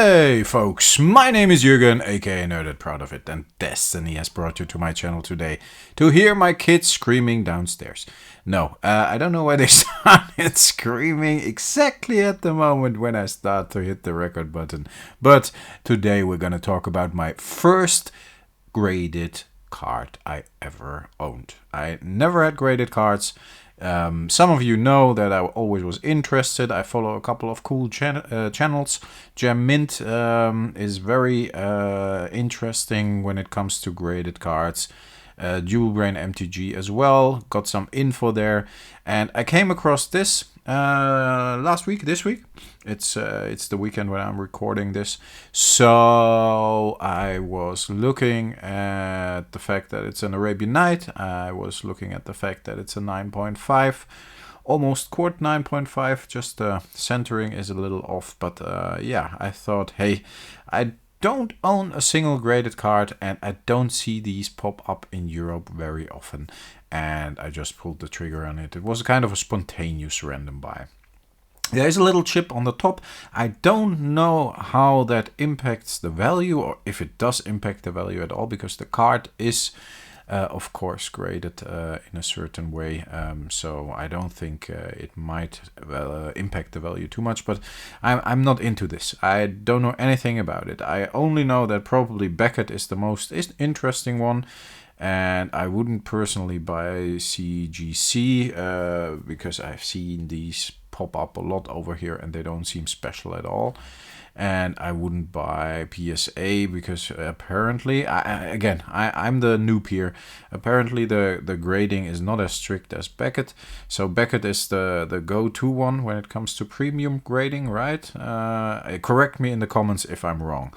Hey folks, my name is Jürgen, aka Nerded Proud of It, and Destiny has brought you to my channel today to hear my kids screaming downstairs. No, I don't know why they started screaming exactly at the moment when I start to hit the record button, but today we're gonna talk about my first graded card I ever owned. I never had graded cards. Some of you know that I always was interested. I follow a couple of cool channels. Gem Mint is very interesting when it comes to graded cards. Dual Brain MTG as well. Got some info there, and I came across this this week. It's the weekend when I'm recording this, so I was looking at the fact that it's an Arabian Night. I was looking at the fact that it's a 9.5, almost quart 9.5. Just the centering is a little off, but yeah, I thought, hey, I don't own a single graded card, and I don't see these pop up in Europe very often, and I just pulled the trigger on it. It was kind of a spontaneous random buy. There is a little chip on the top. I don't know how that impacts the value, or if it does impact the value at all, because the card is of course graded in a certain way, so I don't think it might impact the value too much, but I'm not into this. I don't know anything about it. I only know that probably Beckett is the most interesting one, and I wouldn't personally buy CGC because I've seen these pop up a lot over here and they don't seem special at all. And I wouldn't buy PSA because apparently, I'm the noob here. Apparently the grading is not as strict as Beckett. So Beckett is the go-to one when it comes to premium grading, right? Correct me in the comments if I'm wrong.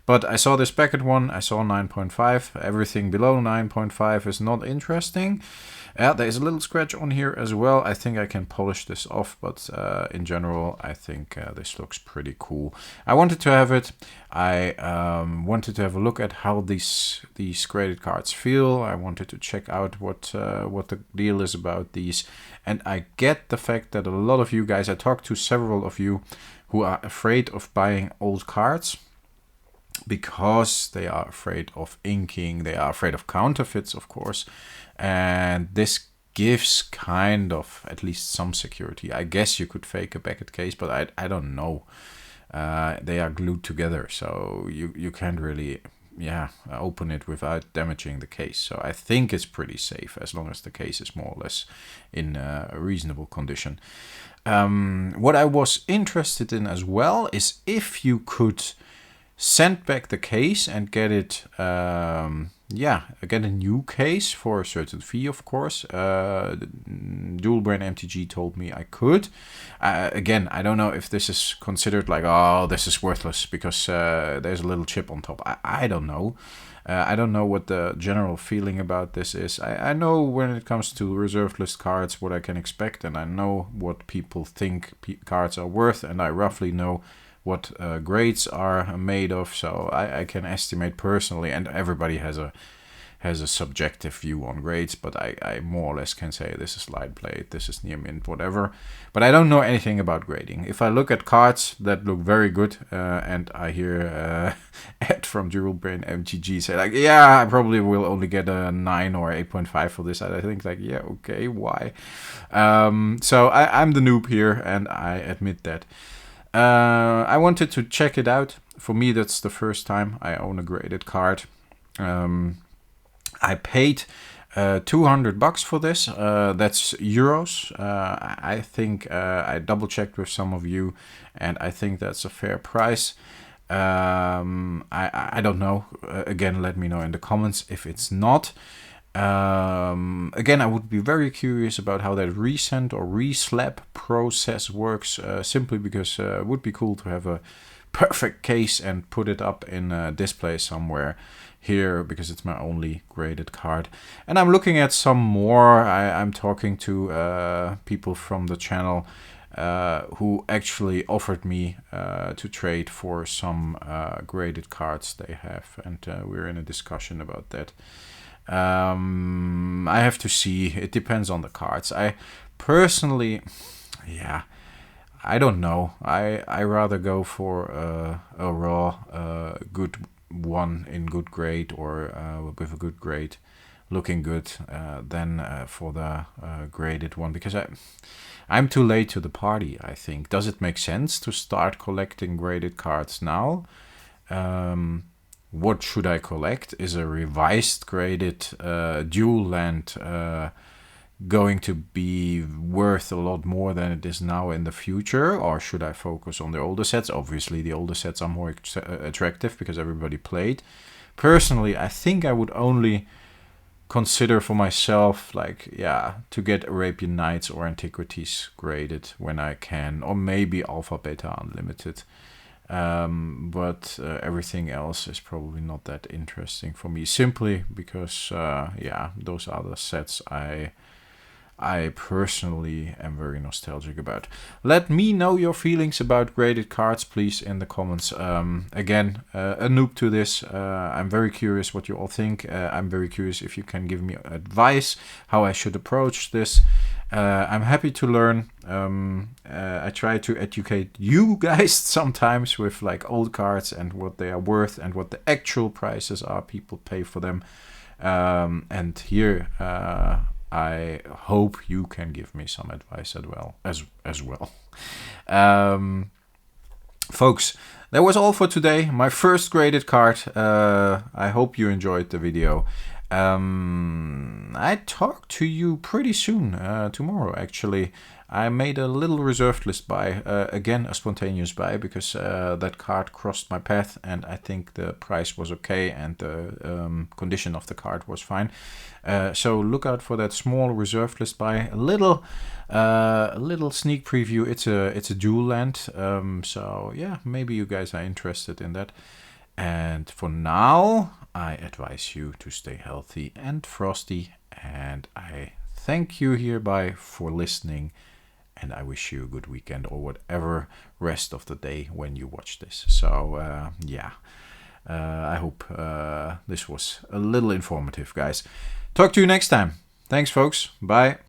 But I saw this Beckett one, I saw 9.5. Everything below 9.5 is not interesting. There's a little scratch on here as well. I think I can polish this off, but in general, I think this looks pretty cool. I wanted to have it. I wanted to have a look at how these graded cards feel. I wanted to check out what the deal is about these. And I get the fact that a lot of you guys, I talked to several of you who are afraid of buying old cards, because they are afraid of inking, they are afraid of counterfeits, of course, and this gives kind of at least some security. I guess you could fake a Beckett case, but I don't know. They are glued together, so you can't really open it without damaging the case. So I think it's pretty safe as long as the case is more or less in a reasonable condition. What I was interested in as well is if you could send back the case and get it, get a new case for a certain fee, of course. Dual Brain MTG told me I could. Again, I don't know if this is considered like, oh, this is worthless because there's a little chip on top. I don't know. I don't know what the general feeling about this is. I know when it comes to reserved list cards what I can expect, and I know what people think cards are worth, and I roughly know what grades are made of, so I can estimate personally, and everybody has a subjective view on grades, but I more or less can say this is light plate, this is near mint, whatever. But I don't know anything about grading. If I look at cards that look very good, and I hear Ed from Dual Brain MTG say like, yeah, I probably will only get a 9 or 8.5 for this, I think like, yeah, okay, why? So I'm the noob here, and I admit that. I wanted to check it out. For me, that's the first time I own a graded card. I paid $200 for this. That's euros. I think I double checked with some of you, and I think that's a fair price. I don't know. Again, let me know in the comments if it's not. Again, I would be very curious about how that resend or reslap process works, simply because it would be cool to have a perfect case and put it up in a display somewhere here, because it's my only graded card. And I'm looking at some more. I'm talking to people from the channel who actually offered me to trade for some graded cards they have, and we're in a discussion about that. I have to see. It depends on the cards. I personally, I don't know. I rather go for a raw good one in good grade, or with a good grade, looking good, than for the graded one, because I'm too late to the party, I think. Does it make sense to start collecting graded cards now? What should I collect? Is a revised graded dual land going to be worth a lot more than it is now in the future, or should I focus on the older sets? Obviously the older sets are more attractive because everybody played. Personally, I think I would only consider for myself, like, yeah, to get Arabian Nights or Antiquities graded when I can, or maybe Alpha Beta Unlimited. But everything else is probably not that interesting for me, simply because yeah, those other sets I personally am very nostalgic about. Let me know your feelings about graded cards, please, in the comments. Again, a noob to this. I'm very curious what you all think. I'm very curious if you can give me advice how I should approach this. I'm happy to learn. I try to educate you guys sometimes with like old cards and what they are worth and what the actual prices are people pay for them. And here I hope you can give me some advice as well. Folks, that was all for today. My first graded card. I hope you enjoyed the video. I talk to you pretty soon, tomorrow actually. I made a little reserved list buy, again a spontaneous buy, because that card crossed my path and I think the price was okay and the condition of the card was fine. So look out for that small reserved list buy. A little sneak preview. It's a dual land, so yeah, maybe you guys are interested in that. And for now, I advise you to stay healthy and frosty, and I thank you hereby for listening, and I wish you a good weekend or whatever rest of the day when you watch this. So yeah, I hope this was a little informative, guys. Talk to you next time. Thanks, folks. Bye.